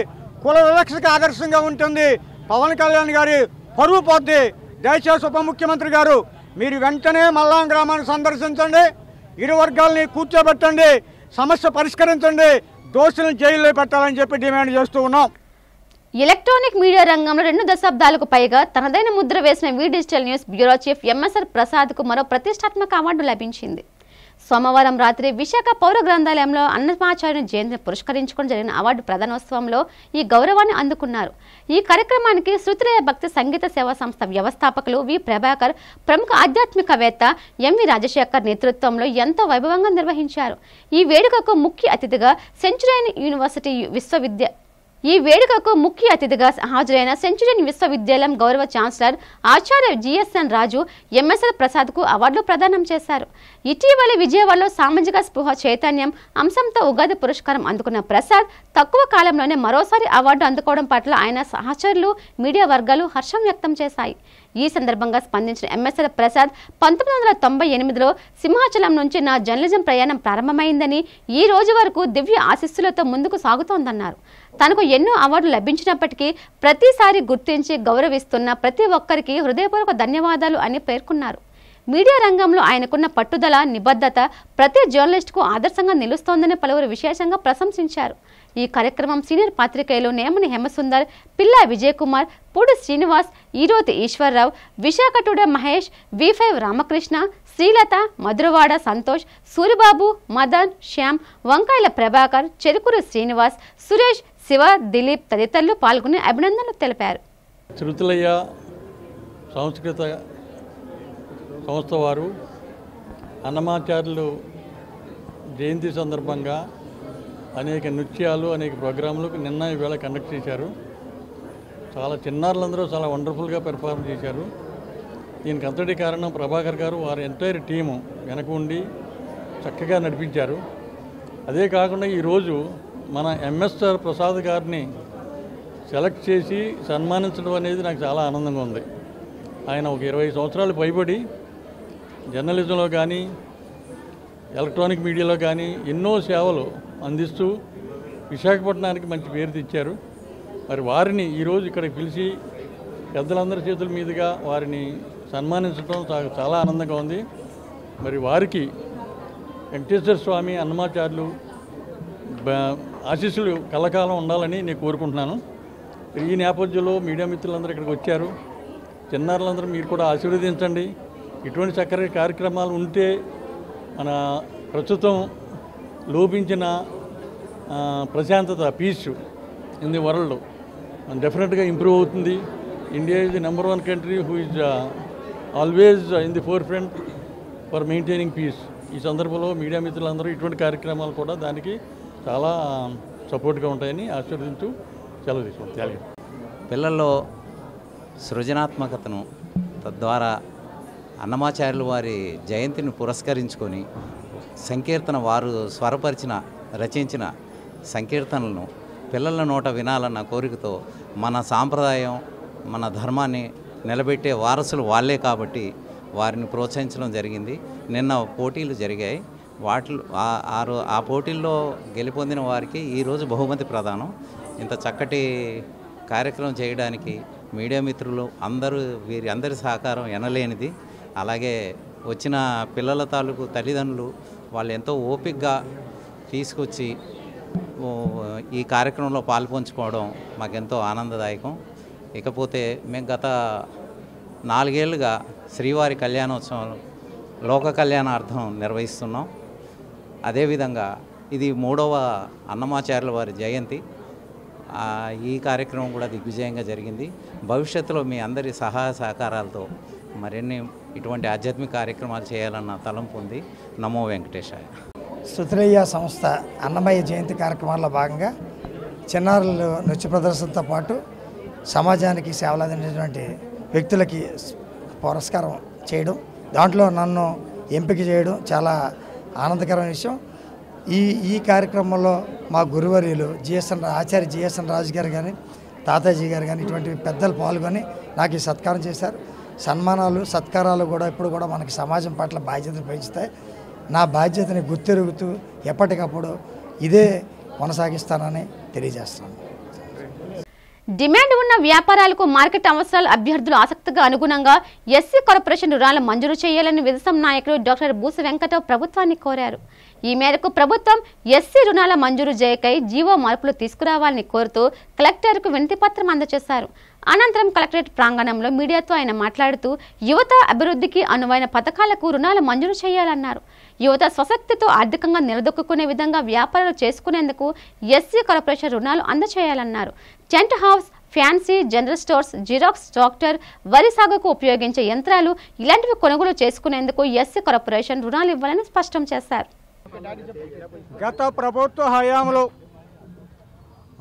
కుల వివక్షకి ఆదర్శంగా ఉంటుంది. పవన్ కళ్యాణ్ గారి పరువు పోద్ది. దయచేసి ఉప ముఖ్యమంత్రి గారు మీరు వెంటనే మల్లాం గ్రామాన్ని సందర్శించండి, ఇరు వర్గాలని కూర్చోబెట్టండి, సమస్య పరిష్కరించండి, దోషులను జైల్లో పెట్టాలని చెప్పి డిమాండ్ చేస్తూ ఉన్నాం. ఎలక్ట్రానిక్ మీడియా రంగంలో 2 దశాబ్దాలకు పైగా తనదైన ముద్ర వేసిన V digital news bureau chief MSR ప్రసాద్కు మరో ప్రతిష్టాత్మక అవార్డు లభించింది. సోమవారం రాత్రి విశాఖ పౌర గ్రంథాలయంలో అన్నమాచార్యుని జయంతిని పురస్కరించుకుని జరిగిన అవార్డు ప్రదానోత్సవంలో ఈ గౌరవాన్ని అందుకున్నారు. ఈ కార్యక్రమానికి శృతిలయ భక్తి సంగీత సేవా సంస్థ వ్యవస్థాపకులు వి ప్రభాకర్, ప్రముఖ ఆధ్యాత్మికవేత్త ఎంవి రాజశేఖర్ నేతృత్వంలో ఎంతో వైభవంగా నిర్వహించారు. ఈ వేడుకకు ముఖ్య అతిథిగా హాజరైన సెంచురియన్ విశ్వవిద్యాలయం గౌరవ ఛాన్సలర్ ఆచార్య జిఎస్ఎన్ రాజు ఎంఎస్ఆర్ ప్రసాద్కు అవార్డులు ప్రదానం చేశారు. ఇటీవల విజయవాడలో సామాజిక స్పృహ చైతన్యం అంశంతో ఉగాది పురస్కారం అందుకున్న ప్రసాద్ తక్కువ కాలంలోనే మరోసారి అవార్డు అందుకోవడం పట్ల ఆయన సహచరులు, మీడియా వర్గాలు హర్షం వ్యక్తం చేశాయి. ఈ సందర్భంగా స్పందించిన ఎంఎస్ఆర్ ప్రసాద్ 1998లో సింహాచలం నుంచి నా జర్నలిజం ప్రయాణం ప్రారంభమైందని, ఈ రోజు వరకు దివ్య ఆశీస్సులతో ముందుకు సాగుతోందన్నారు. తనకు ఎన్నో అవార్డులు లభించినప్పటికీ ప్రతిసారి గుర్తించి గౌరవిస్తున్న ప్రతి ఒక్కరికి హృదయపూర్వక ధన్యవాదాలు అని పేర్కొన్నారు. మీడియా రంగంలో ఆయనకున్న పట్టుదల, నిబద్ధత ప్రతి జర్నలిస్టుకు ఆదర్శంగా నిలుస్తోందని పలువురు విశేషంగా ప్రశంసించారు. ఈ కార్యక్రమం సీనియర్ పాత్రికేయులు నేమని హేమసుందర్, పిల్లా విజయ్ కుమార్, పూడి శ్రీనివాస్, ఈరోతి ఈశ్వర్రావు, విశాఖ టుడే మహేష్, V5 రామకృష్ణ, శ్రీలత, మధురవాడ సంతోష్, సూరిబాబు, మదన్, శ్యామ్, వంకాయల ప్రభాకర్, చెరుకూరు శ్రీనివాస్, సురేష్, శివ, దిలీప్ తదితరులు పాల్గొని అభినందనలు తెలిపారు. శృతులయ్య సంస్కృత సంస్థ వారు అన్నమాచార్యులు జయంతి సందర్భంగా అనేక నృత్యాలు, అనేక ప్రోగ్రాంలు నిన్న ఈవేళ కండక్ట్ చేశారు. చాలా చిన్నారులందరూ చాలా వండర్ఫుల్గా పెర్ఫార్మ్ చేశారు. దీనికి అంతటి కారణం ప్రభాకర్ గారు, వారి ఎంటైర్ టీము వెనక ఉండి చక్కగా నడిపించారు. అదే కాకుండా ఈరోజు మన ఎంఎస్ఆర్ ప్రసాద్ గారిని సెలెక్ట్ చేసి సన్మానించడం అనేది నాకు చాలా ఆనందంగా ఉంది. ఆయన ఒక 20 సంవత్సరాలు పైబడి జర్నలిజంలో కానీ ఎలక్ట్రానిక్ మీడియాలో కానీ ఎన్నో సేవలు అందిస్తూ విశాఖపట్నానికి మంచి పేరు తెచ్చారు. మరి వారిని ఈరోజు ఇక్కడికి పిలిచి పెద్దలందరి చేతుల మీదుగా వారిని సన్మానించడం చాలా ఆనందంగా ఉంది. మరి వారికి వెంకటేశ్వర స్వామి అన్నమాచార్యులు ఆశీస్సులు కలకాలం ఉండాలని నేను కోరుకుంటున్నాను. ఈ నేపథ్యంలో మీడియా మిత్రులందరూ ఇక్కడికి వచ్చారు. చిన్నారులందరూ మీరు కూడా ఆశీర్వదించండి. ఇటువంటి చక్కటి కార్యక్రమాలు ఉంటే మన ప్రస్తుతం లోపించిన ప్రశాంతత, పీస్ ఇన్ ది వరల్డ్ డెఫినెట్గా ఇంప్రూవ్ అవుతుంది. India is the number 1 country who is always in the forefront for maintaining peace. ఈ సందర్భంలో మీడియా మిత్రులందరూ ఇటువంటి కార్యక్రమాలు కూడా దానికి చాలా సపోర్ట్గా ఉంటాయని ఆశీర్వదించు సెలవు తీసుకుంటాం. పిల్లల్లో సృజనాత్మకతను, తద్వారా అన్నమాచార్యుల వారి జయంతిని పురస్కరించుకొని సంకీర్తన వారు రచించిన సంకీర్తనలను పిల్లల నోట వినాలన్న కోరికతో మన సాంప్రదాయం, మన ధర్మాన్ని నిలబెట్టే వారసులు వాళ్ళే కాబట్టి వారిని ప్రోత్సహించడం జరిగింది. నిన్న పోటీలు జరిగాయి. ఆ పోటీల్లో గెలుపొందిన వారికి ఈరోజు బహుమతి ప్రదానం. ఇంత చక్కటి కార్యక్రమం చేయడానికి మీడియా మిత్రులు వీరి అందరి సహకారం ఎనలేనిది. అలాగే వచ్చిన పిల్లల తాలూకు తల్లిదండ్రులు వాళ్ళు ఎంతో ఓపికగా తీసుకొచ్చి ఈ కార్యక్రమంలో పాల్పంచుకోవడం మాకెంతో ఆనందదాయకం. ఇకపోతే మేము గత 4 ఏళ్ళుగా శ్రీవారి కళ్యాణోత్సవం లోక కళ్యాణార్థం నిర్వహిస్తున్నాం. అదేవిధంగా ఇది 3వ అన్నమాచార్యుల వారి జయంతి. ఈ కార్యక్రమం కూడా దిగ్విజయంగా జరిగింది. భవిష్యత్తులో మీ అందరి సహాయ సహకారాలతో మరిన్ని ఇటువంటి ఆధ్యాత్మిక కార్యక్రమాలు చేయాలన్న తలంపు ఉంది. నమో వెంకటేశాయ. శృతులయ్య సంస్థ అన్నమయ్య జయంతి కార్యక్రమాల్లో భాగంగా చిన్నారులు నృత్య ప్రదర్శనతో పాటు సమాజానికి సేవలు అందించినటువంటి వ్యక్తులకి పురస్కారం చేయడం, దాంట్లో నన్ను ఎంపిక చేయడం చాలా ఆనందకరమైన విషయం. ఈ కార్యక్రమంలో మా గురువర్యులు ఆచార్య జిఎస్ఎన్ రాజు గారు కానీ, తాతాజీ గారు కానీ ఇటువంటి పెద్దలు పాల్గొని నాకు ఈ సత్కారం చేశారు. సన్మానాలు, సత్కారాలు కూడా ఇప్పుడు కూడా మనకి సమాజం పట్ల బాధ్యతలు పెంచుతాయి. నా బాధ్యతని గుర్తెరుగుతూ ఎప్పటికప్పుడు ఇదే కొనసాగిస్తానని తెలియజేస్తున్నాను. డిమాండ్ ఉన్న వ్యాపారాలకు మార్కెట్ అవసరాలు అభ్యర్థులు ఆసక్తిగా అనుగుణంగా ఎస్సీ కార్పొరేషన్ రుణాలు మంజూరు చేయాలని విధసం నాయకులు డాక్టర్ బూసి వెంకటరావు ప్రభుత్వాన్ని కోరారు. ఈ మేరకు ప్రభుత్వం ఎస్సీ రుణాల మంజూరు చేయకై జీవో మార్పులు తీసుకురావాలని కోరుతూ కలెక్టర్కు వినతిపత్రం అందజేశారు. అనంతరం కలెక్టరేట్ ప్రాంగణంలో మీడియాతో ఆయన మాట్లాడుతూ యువత అభివృద్ధికి అనువైన పథకాలకు రుణాలు మంజూరు చేయాలన్నారు. యువత స్వశక్తితో ఆర్థికంగా నిలదొక్కునే విధంగా వ్యాపారాలు చేసుకునేందుకు ఎస్సీ కార్పొరేషన్ రుణాలు అందజేయాలన్నారు. Tent house, fancy, general stores, xerox, tractor, వరి సాగుకు ఉపయోగించే యంత్రాలు ఇలాంటివి కొనుగోలు చేసుకునేందుకు ఎస్సీ కార్పొరేషన్ రుణాలు ఇవ్వాలని స్పష్టం చేశారు. గత ప్రభుత్వ హయాంలో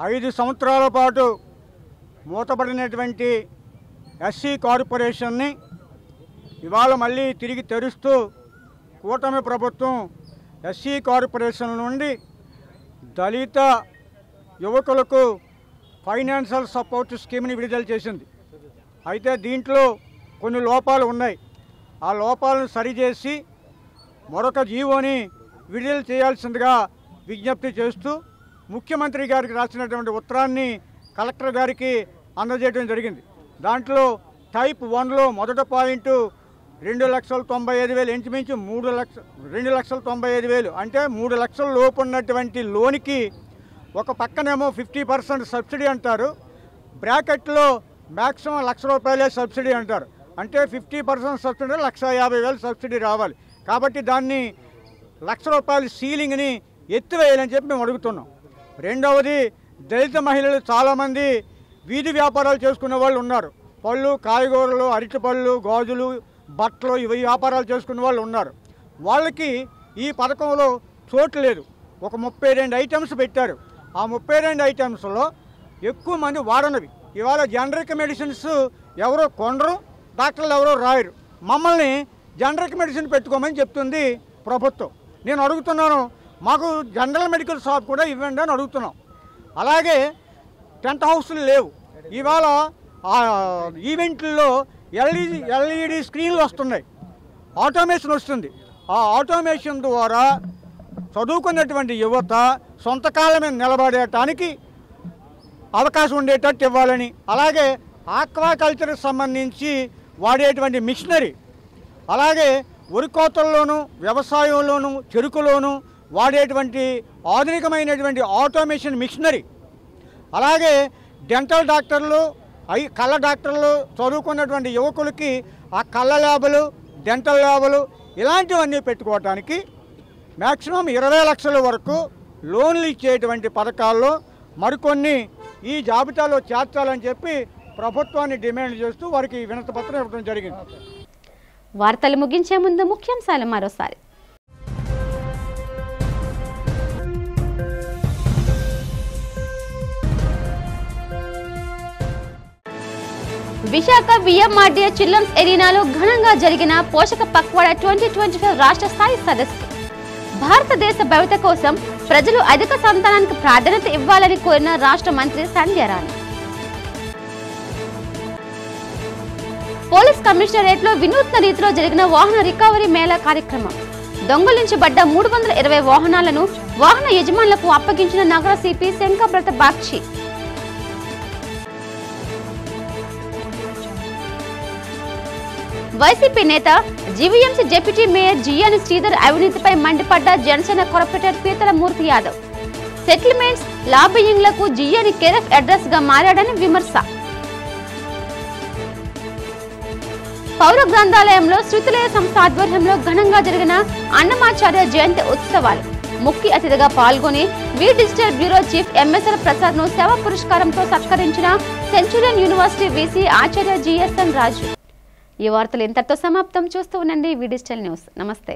5 సంవత్సరాల పాటు మూతపడినటువంటి ఎస్సీ కార్పొరేషన్ని ఇవాళ మళ్ళీ తిరిగి తెరుస్తూ కూటమి ప్రభుత్వం ఎస్సీ కార్పొరేషన్ నుండి దళిత యువకులకు ఫైనాన్షియల్ సపోర్ట్ స్కీమ్ని విడుదల చేసింది. అయితే దీంట్లో కొన్ని లోపాలు ఉన్నాయి. ఆ లోపాలను సరిచేసి మరొక జీవోని విడుదల చేయాల్సిందిగా విజ్ఞప్తి చేస్తూ ముఖ్యమంత్రి గారికి రాసినటువంటి ఉత్తరాన్ని కలెక్టర్ గారికి అందజేయడం జరిగింది. దాంట్లో టైప్ 1లో మొదటి పాయింట్ 2,95,000 ఇంచుమించు 2,95,000 అంటే 3 లక్షల లోపు ఉన్నటువంటి లోనికి ఒక పక్కనేమో 50% సబ్సిడీ అంటారు, బ్రాకెట్లో మ్యాక్సిమం ₹1,00,000 సబ్సిడీ అంటారు. అంటే 50% సబ్సిడీ ₹1,50,000 సబ్సిడీ రావాలి. కాబట్టి దాన్ని ₹1,00,000 సీలింగ్ని ఎత్తివేయాలని చెప్పి మేము అడుగుతున్నాం. రెండవది, దళిత మహిళలు చాలామంది వీధి వ్యాపారాలు చేసుకునే వాళ్ళు ఉన్నారు. పళ్ళు, కాయగూరలు, అరటిపళ్ళు, గాజులు, బట్టలు ఇవి వ్యాపారాలు చేసుకునే వాళ్ళు ఉన్నారు. వాళ్ళకి ఈ పథకంలో చోటు లేదు. ఒక 32 ఐటమ్స్ పెట్టారు. ఆ 32 ఐటమ్స్లో ఎక్కువ మంది వాడనవి. ఇవాళ జనరిక్ మెడిసిన్స్ ఎవరో కొనరు, డాక్టర్లు ఎవరో రాయరు. మమ్మల్ని జనరిక్ మెడిసిన్ పెట్టుకోమని చెప్తుంది ప్రభుత్వం. నేను అడుగుతున్నాను, మాకు జనరల్ మెడికల్ షాప్ కూడా ఇవ్వండి అని అడుగుతున్నాం. అలాగే టెంట్ హౌస్లు లేవు. ఇవాళ ఈవెంట్లలో ఎల్ఈడి స్క్రీన్లు వస్తున్నాయి, ఆటోమేషన్ వస్తుంది. ఆ ఆటోమేషన్ ద్వారా చదువుకున్నటువంటి యువత సొంత కాళ్ళ మీద నిలబడటానికి అవకాశం ఉండేటట్టు ఇవ్వాలని, అలాగే ఆక్వాకల్చర్కి సంబంధించి వాడేటువంటి మిషనరీ, అలాగే వరి కోతల్లోనూ వ్యవసాయంలోనూ చెరుకులోనూ వాడేటువంటి ఆధునికమైనటువంటి ఆటోమేషన్ మిషనరీ, అలాగే డెంటల్ డాక్టర్లు, కళ్ళ డాక్టర్లు చదువుకున్నటువంటి యువకులకి ఆ కళ్ళ ల్యాబులు, డెంటల్ ల్యాబులు ఇలాంటివన్నీ పెట్టుకోవటానికి మ్యాక్సిమం 20 లక్షల వరకు లోన్లు ఇచ్చేటువంటి పథకాల్లో మరికొన్ని ఈ జాబితాలో చేర్చాలని చెప్పి ప్రభుత్వాన్ని డిమాండ్ చేస్తూ వారికి వినతి పత్రం ఇవ్వడం జరిగింది. వార్తలు ముగించే ముందు ముఖ్యాంశాలు మరోసారి. విశాఖ విఎంఆర్డీఏ చిల్డ్రన్స్ ఎరీనాలో ఘనంగా జరిగిన పోషక పక్వాడా 2025 రాష్ట్ర స్థాయి సదస్సు. భారతదేశ భవిత కోసం ప్రజలు అధిక సంతానానికి ప్రాధాన్యత ఇవ్వాలని కోరిన రాష్ట్ర మంత్రి సంధ్యారాణి. పోలీస్ కమిషనరేట్లో వినూత్న రీతిలో జరిగిన వాహన రికవరీ మేళా కార్యక్రమం. దొంగలించబడ్డ 320 వాహనాలను వాహన యజమానులకు అప్పగించిన నగర సిపి శంకబ్రత బాక్షి. వైసీపీ నేత జీవీఎంసీ డిప్యూటీ మేయర్ జియాని శ్రీధర్ అవినీతిపై మండిపడ్డ జనసేన కార్పొరేటర్ పీతల మూర్తి యాదవ్. సెటిల్మెంట్స్, లాబియింగ్లకు జియాని కేరఫ్ అడ్రస్ గా మారాడని విమర్శ. పౌర గ్రంథాలయంలో శృతులయ సంస్థ ఆధ్వర్యంలో ఘనంగా జరిగిన అన్నమాచార్య జయంతి ఉత్సవాలు. ముఖ్య అతిథిగా పాల్గొని V digital bureau chief MSL Prasad ను సేవా పురస్కారంతో సత్కరించిన Centurion University VC Acharya GSN Raju. ఈ వార్తలు ఇంతటితో సమాప్తం. చూస్తూ ఉండండి వి డిజిటల్ న్యూస్. నమస్తే.